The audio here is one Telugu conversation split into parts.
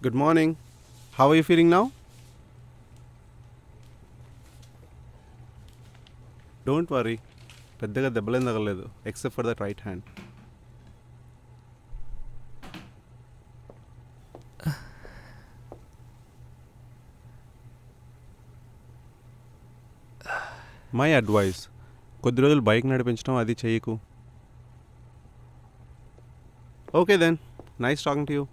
Good morning. How are you feeling now? Don't worry. పెద్దగా దెబ్బలేం తగలేదు except for that right hand. My advice, కొద్ది రోజులు బైక్ నడిపించడం అది చేయకు. Okay then, nice talking to you.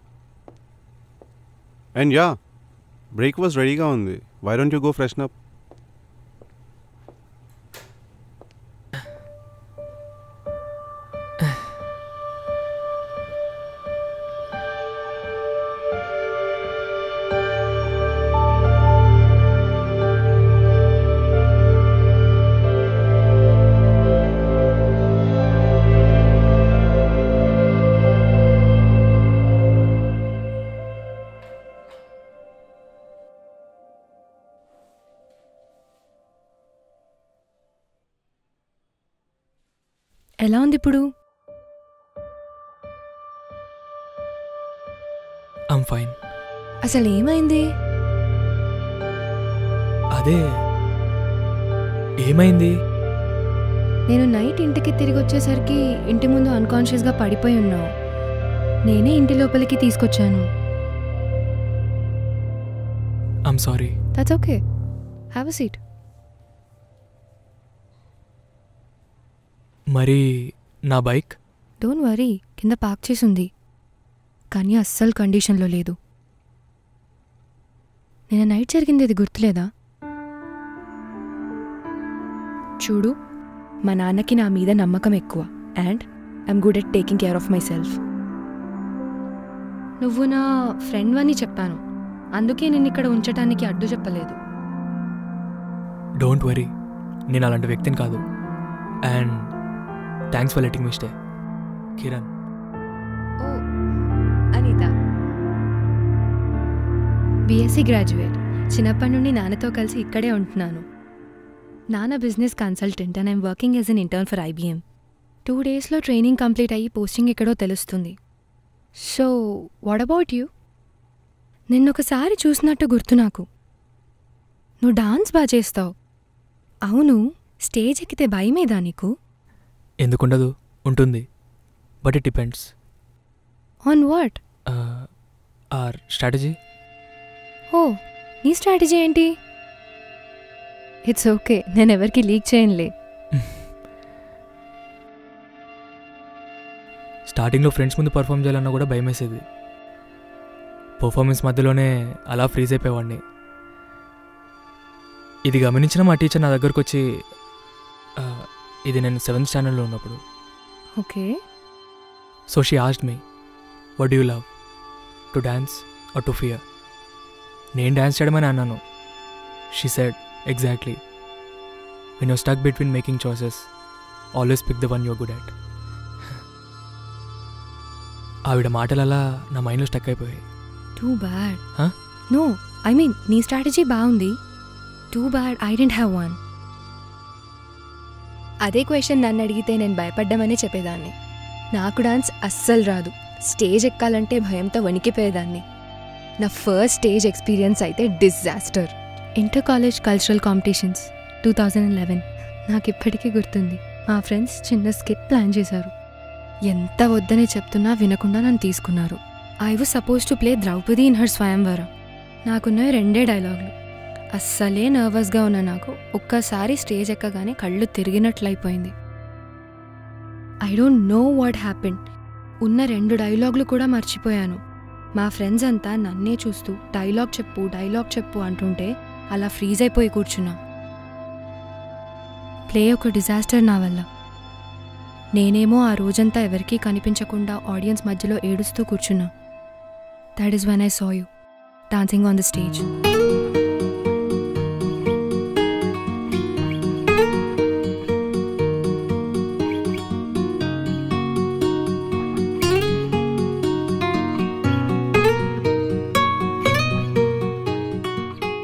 And yeah, breakfast రెడీగా ఉంది. Why don't you go freshen up? ఎలా ఉంది ఇప్పుడు? I'm fine. అసలు ఏమైంది? అదే ఏమైంది? నేను నైట్ ఇంటికి తిరిగి వచ్చేసరికి ఇంటి ముందు అన్కాన్షియస్గా పడిపోయి ఉన్నావు. నేనే ఇంటి లోపలికి తీసుకొచ్చాను. I'm sorry. That's okay, have a seat. మరి నా బైక్? డోంట్ వరీ, కింద పార్క్ చేసి ఉంది, కానీ అస్సలు కండిషన్లో లేదు. నేను నైట్ జరిగింది ఇది గుర్తులేదా? చూడు, మా నాన్నకి నా మీద నమ్మకం ఎక్కువ and I'm good at taking care of my self. నువ్వు నా ఫ్రెండ్ అని చెప్పాను, అందుకే నేను ఇక్కడ ఉంచటానికి అడ్డు చెప్పలేదు. డోంట్ వరీ, నేను అలాంటి వ్యక్తిని కాదు. And thanks for letting me stay. Kiran. Oh Anitha, BSc graduate. చిన్నప్పటి నుండి నాన్నతో కలిసి ఇక్కడే ఉంటున్నాను. నాన్న business consultant and I'm working as an intern for IBM. 2 డేస్లో ట్రైనింగ్ కంప్లీట్ అయ్యి పోస్టింగ్ ఎక్కడో తెలుస్తుంది. So what about you? నిన్నొకసారి చూసినట్టు గుర్తు నాకు. నువ్వు డాన్స్ బాగా చేస్తావు. అవును, స్టేజ్ ఎక్కితే భయమేదా నీకు? ఎందుకుండదు, ఉంటుంది. But it depends on what? Our strategy. Oh, నీ స్ట్రాటజీ ఏంటి? ఇట్స్ ఓకే, నేను ఎవరికి లీక్ చేయనులే. స్టార్టింగ్లో ఫ్రెండ్స్ ముందు పర్ఫామ్ చేయాలన్నా కూడా భయం వేసేది. పర్ఫార్మెన్స్ మధ్యలోనే అలా ఫ్రీజ్ అయిపోయేవాడిని. ఇది గమనించిన మా టీచర్ నా దగ్గరకు వచ్చి, ఇది నేను 7th స్టాండర్డ్లో ఉన్నప్పుడు. Okay. So she asked me, what do you love, to dance or to fear? నేను డాన్స్ చేయడమని అన్నాను. She said, exactly, when you're stuck between making choices, always pick the one you're good at. ఆవిడ మాటలలా నా మైండ్లో స్టక్ అయిపోయాయి. Too bad. No, I mean నీ స్ట్రాటజీ బాగుంది. Too bad I didn't have one. అదే క్వశ్చన్ నన్ను అడిగితే నేను భయపడ్డామని చెప్పేదాన్ని. నాకు డాన్స్ అస్సలు రాదు. స్టేజ్ ఎక్కాలంటే భయంతో వణికిపోయేదాన్ని. నా ఫస్ట్ స్టేజ్ ఎక్స్పీరియన్స్ అయితే disaster. Inter college cultural competitions 2011 నాకు ఇప్పటికీ గుర్తుంది. మా ఫ్రెండ్స్ చిన్న స్కిట్ ప్లాన్ చేశారు. ఎంత వద్దని చెప్తున్నా వినకుండా నన్ను తీసుకున్నారు. I was suppose to play Draupadi in her Swayamvara. నాకున్నవి 2 డైలాగులు. అస్సలే నర్వస్గా ఉన్న నాకు ఒక్కసారి స్టేజ్ ఎక్కగానే కళ్ళు తిరిగినట్లయిపోయింది. I don't know what happened. ఉన్న 2 డైలాగులు కూడా మర్చిపోయాను. మా ఫ్రెండ్స్ అంతా నన్నే చూస్తూ డైలాగ్ చెప్పు అంటుంటే అలా ఫ్రీజ్ అయిపోయి కూర్చున్నా. ప్లే ఒక డిజాస్టర్ నా వల్ల. నేనేమో ఆ రోజంతా ఎవరికీ కనిపించకుండా ఆడియన్స్ మధ్యలో ఏడుస్తూ కూర్చున్నా. That is when I saw you dancing on the stage.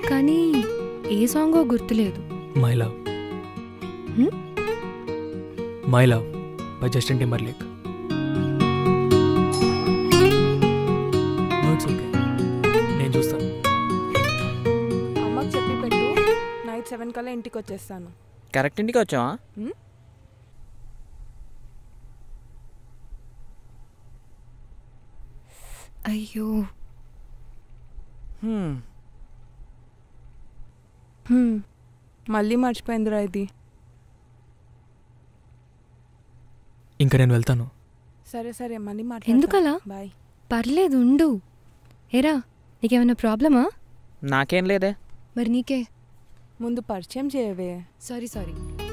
కానీ ఏ సాంగో గుర్తులేదు. My love. My love by Justin Timberlake. No, it's okay. కల్లా ఇంటికి వచ్చేస్తాను. కరెక్ట్ ఇంటికి వచ్చావా? అయ్యో మళ్ళీ మర్చిపోయిందిరా ఇది. ఇంకా నేను వెళ్తాను. సరే సరే మళ్ళీ ఎందుకలా? బాయ్. పర్లేదు ఉండు. ఏరా నీకేమైనా ప్రాబ్లమా? నాకేం లేదే. మరి నీకే? ముందు పరిచయం చేయవే. Sorry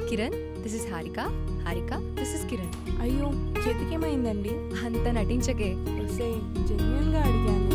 Kiran, this is Harika. Harika, this is Kiran. అయ్యో చేతికేమైందండి? అంత నటించకే. వస్తే జెన్యున్గా అడిగాను.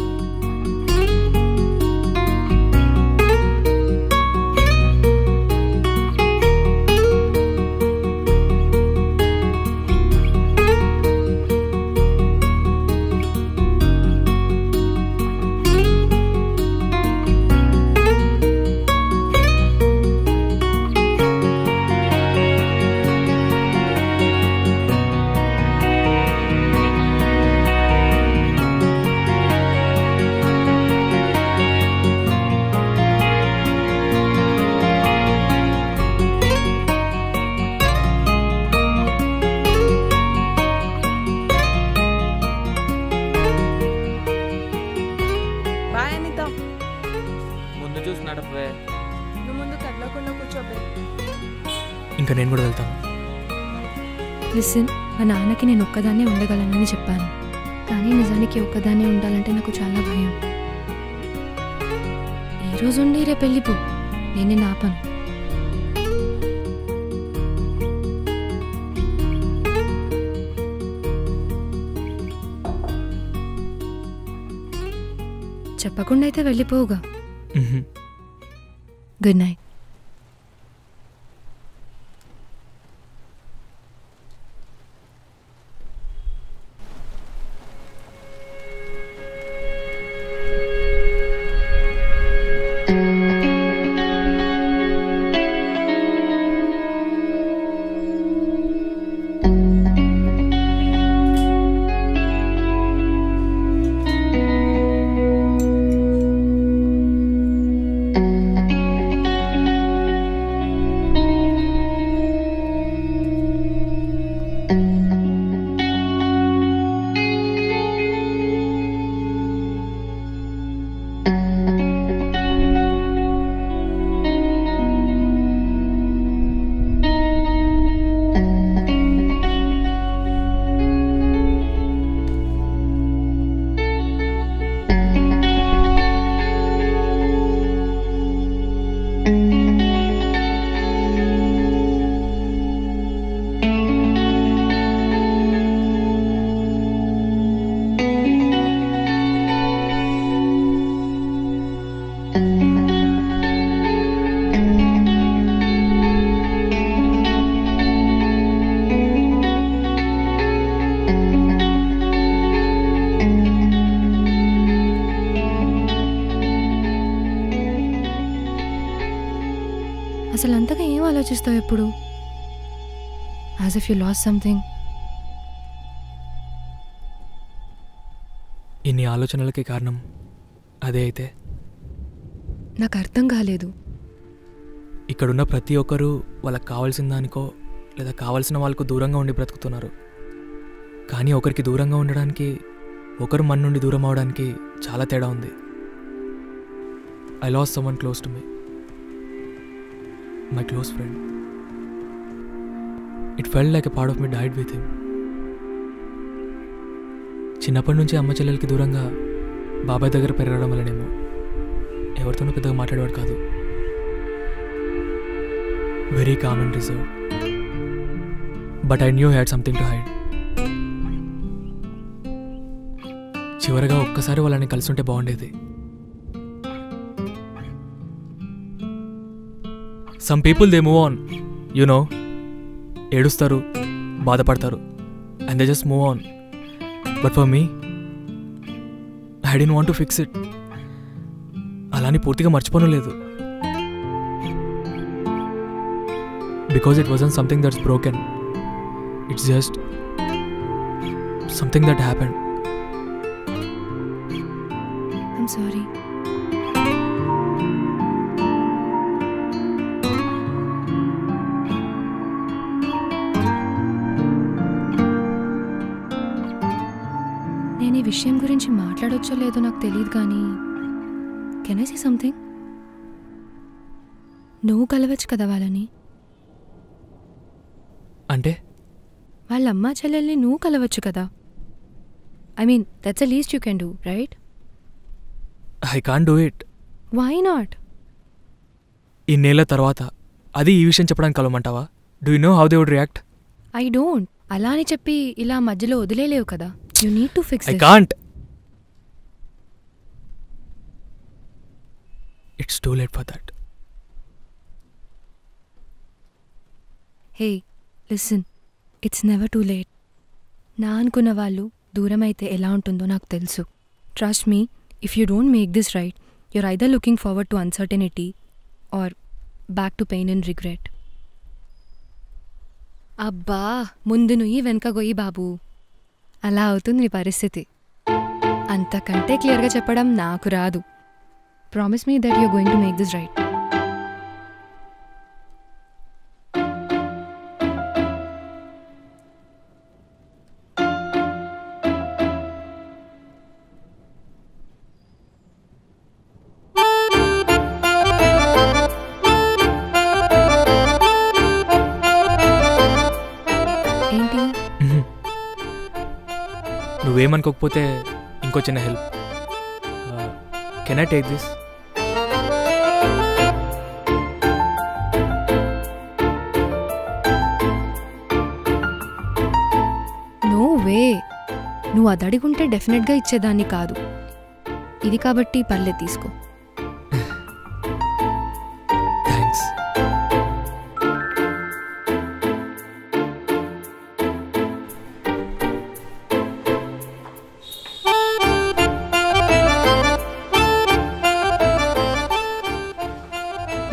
ఇంకా నేను కూడా వెళ్తాను. లిసన్, మా నాన్నకి నేను ఒక్కదాన్నే ఉండగలనని చెప్పాను, కానీ నిజానికి ఒక్కదాన్నే ఉండాలంటే నాకు చాలా భయం. ఈరోజు ఉండి రేపు వెళ్ళిపో, నేనే ఆపను. చెప్పకుండా అయితే వెళ్ళిపోవుగా. Good night. అసలు అంతగా ఏం ఆలోచిస్తావు ఎప్పుడు? As if you lose something. ఇన్ని ఆలోచనలకి కారణం అదే అయితే? నాకు అర్థం కాలేదు. ఇక్కడున్న ప్రతి ఒక్కరూ వాళ్ళకి కావాల్సిన దానికో లేదా కావాల్సిన వాళ్ళకు దూరంగా ఉండి బ్రతుకుతున్నారు. కానీ ఒకరికి దూరంగా ఉండడానికి, ఒకరు మన నుండి దూరం అవడానికి చాలా తేడా ఉంది. I last someone close to me, my close friend. It felt like a part of me died with him. చిన్నప్పటి నుంచి అమ్మ చెల్లెలకి దూరంగా బాబాయ్ దగ్గర పెరగడం వల్లనేమో ఎవరితోనూ పెద్దగా మాట్లాడేవాడు కాదు. Very calm and reserve. But I knew had something to hide. చివరిగా ఒక్కసారి వాళ్ళని కలిసి ఉంటే బాగుండేది. Some people they move on, you know, ఏడుస్తారు, బాధపడతారు, and they just move on. But for me, I didn't want to fix it. అలాని పూర్తిగా మర్చిపోను లేదు, because it wasn't something that's broken. It's just something that happened. I'm sorry. నేను ఈ విషయం గురించి మాట్లాడొచ్చో లేదో నాకు తెలియదు కానీ కెన్ ఐ సే సంథింగ్? నువ్వు కలవచ్చు కదా వాళ్ళని. అంటే వాళ్ళ అమ్మా చెల్లెల్ని నువ్వు కలవచ్చు కదా. I mean that's the least you can do, right? I can't do it. Why not? ఇన్నేళ్ల తర్వాత అది ఈ విషయం చెప్పడానికి కలవమంటావా? Do you know how they would react? I don't. అలా అని చెప్పి ఇలా మధ్యలో వదిలేలేవు కదా. You need to fix I can't. It's too late for that. Hey listen, it's never too late. నా అనుకున్న వాళ్ళు దూరమైతే ఎలా ఉంటుందో నాకు తెలుసు. Trust me, if you don't make this right, you're either looking forward to uncertainty or back to pain and regret. అబ్బా, ముందు నుయ్యి వెనక గొయ్యి బాబు. అలా అవుతుంది నీ పరిస్థితి. అంతకంటే క్లియర్గా చెప్పడం నాకు రాదు. Promise me that you're going to make this right. నువ్వేమనుకోకపోతే ఇంకో చిన్న help. Can I take this? No way. నువ్వు అది అడిగుంటే డెఫినెట్గా ఇచ్చేదాన్ని కాదు. ఇది కాబట్టి పర్లేదు, తీసుకో. Thanks.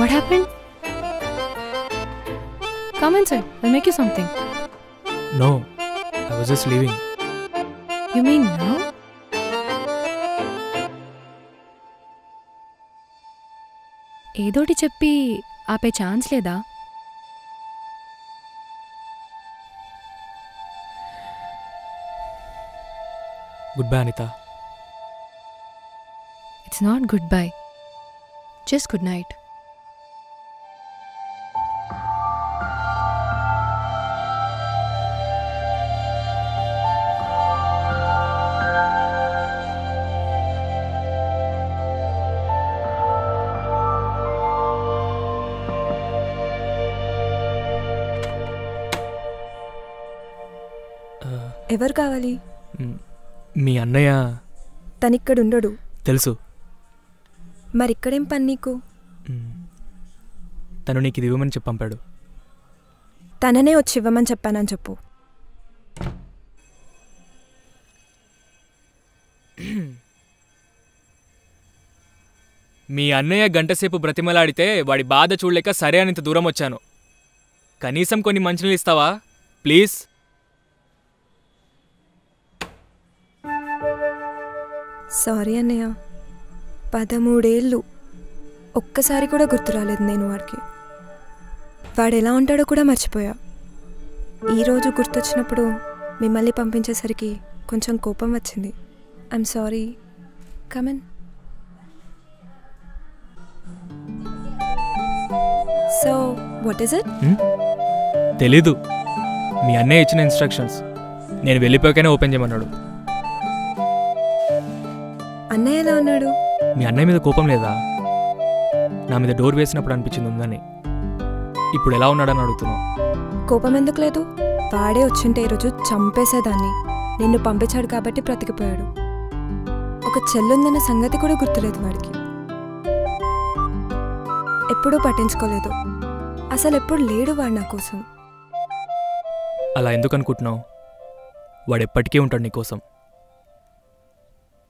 What happened? Come inside. I'll make you something. No, I was just leaving. You mean now? ఏదోటి చెప్పి ఆపే ఛాన్స్ లేదా? Goodbye Anitha. It's not goodbye. Just good night. ఎవరు కావాలి? మీ అన్నయ్య. తనిక్కడుండడు. తెలుసు. మరిక్కడేం పని నీకు? తను నీకు ఇది ఇవ్వమని చెప్పి పంపాడు. తననే వచ్చి ఇవ్వమని చెప్పానని చెప్పు. మీ అన్నయ్య గంటసేపు బ్రతిమలాడితే వాడి బాధ చూడలేక సరే అని ఇంత దూరం వచ్చాను. కనీసం కొన్ని మంచినీళ్ళు ఇస్తావా ప్లీజ్? సారీ అన్నయ్య, 13 ఏళ్ళు ఒక్కసారి కూడా గుర్తు రాలేదు నేను వాడికి. వాడు ఎలా ఉంటాడో కూడా మర్చిపోయా. ఈరోజు గుర్తొచ్చినప్పుడు మిమ్మల్ని పంపించేసరికి కొంచెం కోపం వచ్చింది. I'm sorry. Come on. So what is it? తెలీదు. మీ అన్నయ్య ఇచ్చిన ఇన్స్ట్రక్షన్స్. నేను వెళ్ళిపోయాకనే ఓపెన్ చేయమన్నాడు. అన్నయ్య ఎలా ఉన్నాడు? మీ అన్నయ్య మీద కోపం లేదా? నా మీద డోర్ వేసినప్పుడు అనిపించింది ఉందని. ఇప్పుడు ఎలా ఉన్నాడని అడుగుతున్నావు. కోపం ఎందుకు లేదు? వాడే వచ్చింటే ఈరోజు చంపేసేదాన్ని. నిన్ను పంపించాడు కాబట్టి బ్రతికిపోయాడు. ఒక చెల్లుందన్న సంగతి కూడా గుర్తులేదు వాడికి. ఎప్పుడూ పట్టించుకోలేదు. అసలు ఎప్పుడు లేడు వాడు నా కోసం. అలా ఎందుకు అనుకుంటున్నావు? వాడు ఎప్పటికీ ఉంటాడు నీకోసం.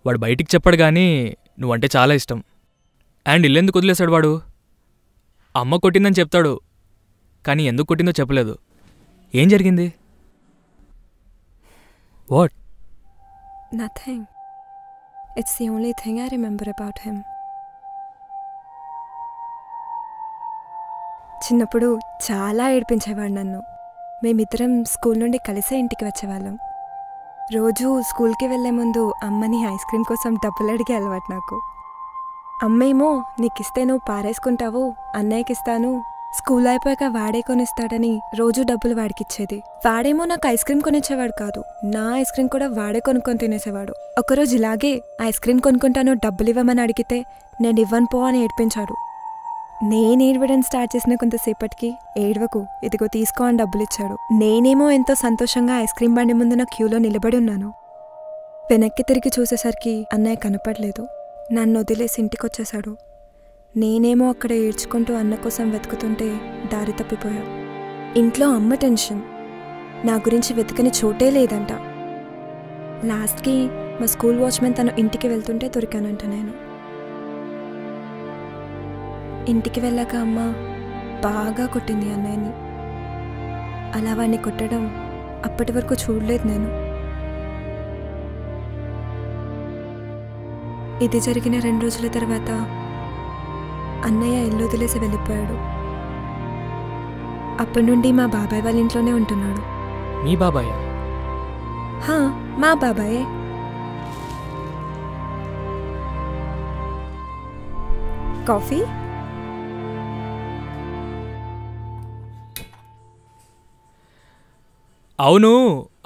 వాడు బయటికి చెప్పాడు కానీ నువ్వంటే చాలా ఇష్టం. అండ్ ఇల్లెందుకు వదిలేశాడు వాడు? అమ్మ కొట్టిందని చెప్తాడు కానీ ఎందుకు కొట్టిందో చెప్పలేదు. ఏం జరిగింది? What? Nothing. It's the only thing I remember about him. చిన్నప్పుడు చాలా ఏడిపించేవాడు నన్ను. మేమిద్దరం స్కూల్ నుండి కలిసే ఇంటికి వచ్చేవాళ్ళం. రోజు స్కూల్కి వెళ్ళే ముందు అమ్మని ఐస్ క్రీమ్ కోసం డబ్బులు అడిగే అలవాటు నాకు. అమ్మేమో నీకిస్తే నువ్వు పారేసుకుంటావు, అన్నయ్యకి ఇస్తాను, స్కూల్ అయిపోయాక వాడే కొనిస్తాడని రోజు డబ్బులు వాడికిచ్చేది. వాడేమో నాకు ఐస్ క్రీమ్ కొనిచ్చేవాడు కాదు, నా ఐస్ క్రీమ్ కూడా వాడే కొనుక్కొని తినేసేవాడు. ఒకరోజు ఇలాగే ఐస్ క్రీమ్ కొనుక్కుంటాను, డబ్బులు ఇవ్వమని అడిగితే నేను ఇవ్వను పో అని ఏడ్పించాడు. నేను ఏడవడం స్టార్ట్ చేసిన కొంతసేపటికి ఏడవకు ఇదిగో తీసుకో అని డబ్బులు ఇచ్చాడు. నేనేమో ఎంతో సంతోషంగా ఐస్ క్రీమ్ బండి ముందు నా క్యూలో నిలబడి ఉన్నాను. వెనక్కి తిరిగి చూసేసరికి అన్నయ్య కనపడలేదు. నన్ను వదిలేసి ఇంటికొచ్చేశాడు. నేనేమో అక్కడ ఏడ్చుకుంటూ అన్న కోసం వెతుకుతుంటే దారి తప్పిపోయా. ఇంట్లో అమ్మ టెన్షన్, నా గురించి వెతకని చోటే లేదంట. లాస్ట్కి మా స్కూల్ వాచ్మెన్ తను ఇంటికి వెళ్తుంటే దొరికానంట నేను. ఇంటికి వెళ్ళాక అమ్మ బాగా కొట్టింది అన్నయ్యని. అలా వాడిని కొట్టడం అప్పటి వరకు చూడలేదు నేను. ఇది జరిగిన 2 రోజుల తర్వాత అన్నయ్య ఇల్లు వదిలేసి వెళ్ళిపోయాడు. అప్పటి నుండి మా బాబాయ్ వాళ్ళ ఇంట్లోనే ఉంటున్నాడు. మీ బాబాయ్? హా, మా బాబాయే. కాఫీ? అవును,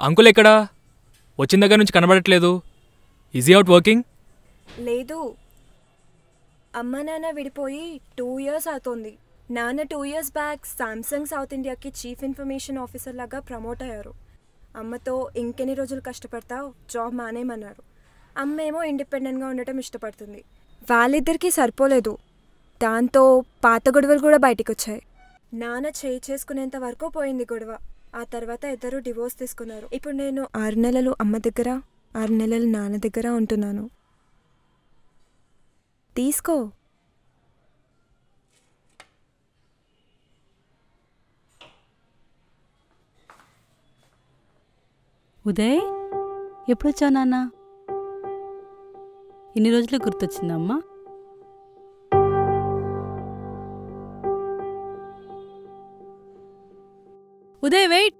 అంకుల్ ఎక్కడా? వచ్చిన దగ్గర నుంచి కనబడట్లేదు. Easy out working? లేదు, అమ్మ నాన్న విడిపోయి 2 years అవుతోంది. నాన్న 2 years బ్యాక్ సామ్సంగ్ సౌత్ ఇండియాకి చీఫ్ ఇన్ఫర్మేషన్ ఆఫీసర్ లాగా ప్రమోట్ అయ్యారు. అమ్మతో ఇంకెన్ని రోజులు కష్టపడతావు, జాబ్ మానేయమన్నారు. అమ్మేమో ఇండిపెండెంట్గా ఉండటం ఇష్టపడుతుంది. వాళ్ళిద్దరికీ సరిపోలేదు. దాంతో పాత గొడవలు కూడా బయటికి వచ్చాయి. నాన్న చేయి చేసుకునేంత వరకు పోయింది గొడవ. ఆ తర్వాత ఇద్దరు డివోర్స్ తీసుకున్నారు. ఇప్పుడు నేను 6 నెలలు అమ్మ దగ్గర, 6 నెలలు నాన్న దగ్గర ఉంటున్నాను. తీసుకో. ఉదయ్, ఎప్పుడొచ్చావు నాన్న? ఇన్ని రోజులు గుర్తొచ్చిందమ్మా? Uday wait.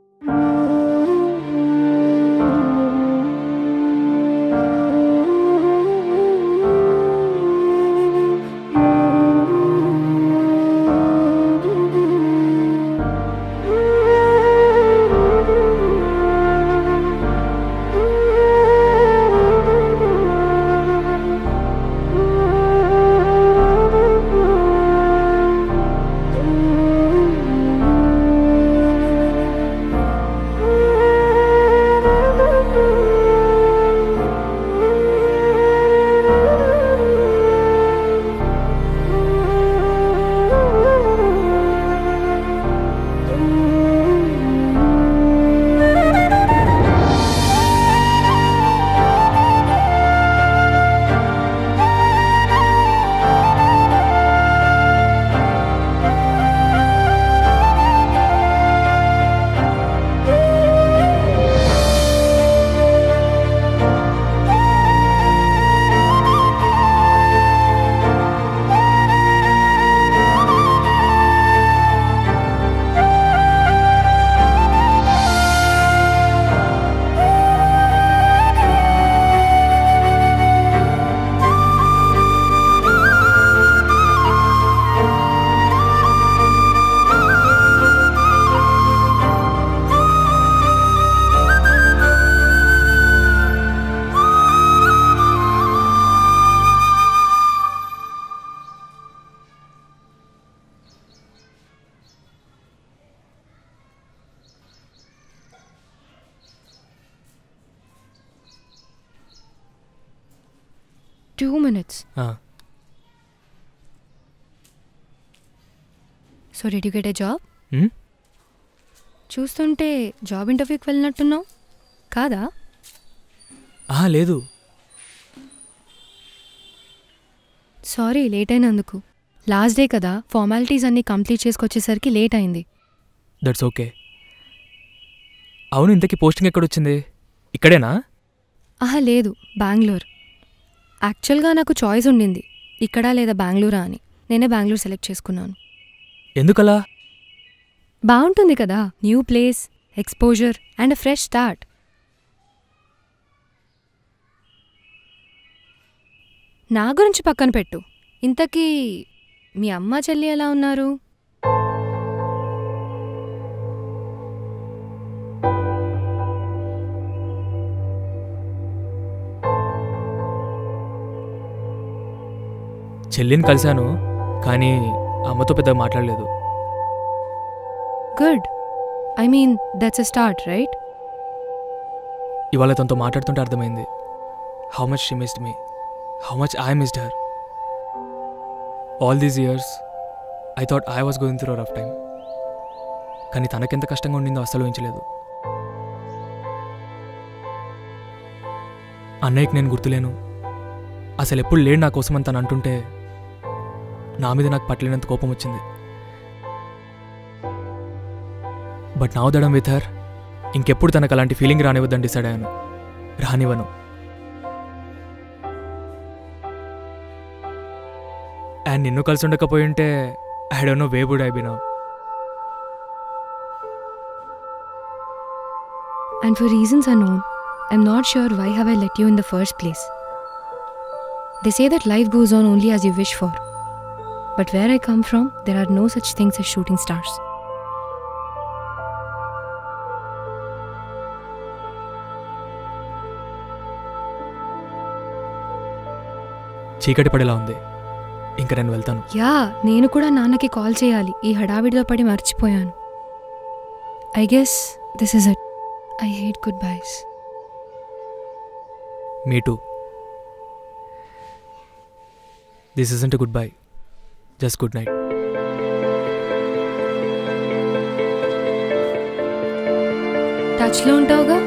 Two minutes. So did you get a job? చూస్తుంటే జాబ్ ఇంటర్వ్యూకి వెళ్ళినట్టున్నావు కాదా? లేదు. సారీ లేట్ అయినందుకు. లాస్ట్ డే కదా, ఫార్మాలిటీస్ అన్నీ కంప్లీట్ చేసుకొచ్చేసరికి లేట్ అయింది. That's okay. అవును, ఇంతకీ పోస్టింగ్ ఎక్కడొచ్చింది? ఇక్కడేనా? లేదు, బెంగళూరు. యాక్చువల్గా నాకు చాయిస్ ఉండింది, ఇక్కడ లేదా బెంగళూరా అని. నేనే బెంగళూరు సెలెక్ట్ చేసుకున్నాను. ఎందుకలా? బాగుంటుంది కదా, new place, exposure and fresh start. నా గురించి పక్కన పెట్టు. ఇంతకీ మీ అమ్మ చెల్లి ఎలా ఉన్నారు? చెల్లిని కలిశాను, కానీ అమ్మతో పెద్దగా మాట్లాడలేదు. Good. I mean that's a start, right? ఇవాళ తనతో మాట్లాడుతుంటే అర్థమైంది how much she missed me, how much I missed her. All these years I thought I was going through rough time, కానీ తనకెంత కష్టంగా ఉండిందో అస్సలు ఊహించలేదు. అన్నయ్యకి నేను గుర్తులేను, అసలు ఎప్పుడు లేడు నా కోసం అని తను అంటుంటే నా మీద నాకు పట్టలేనంత కోపం వచ్చింది. But now that I'm with her, ఇంకెప్పుడు తనకు అలాంటి ఫీలింగ్ రానివ్వద్దని డిసైడ్ అయ్యాను. రానివ్వను. అండ్ నిన్ను కలిసి ఉండకపోయి ఉంటే I don't know where would I be now. And for reasons unknown, I'm not sure why have I let you in the first place. They say that life goes on only as you wish for. But where I come from, there are no such things as shooting stars. చీకటి పడేలా ఉంది, ఇంకా నేను వెళ్తాను. యా, నేను కూడా నాన్నకి కాల్ చేయాలి. ఈ హడావిడిలో పడి మర్చిపోయాను. I guess this is it. I hate goodbyes. Me too. This isn't a goodbye, just good night. టచ్లో ఉంటావుగా?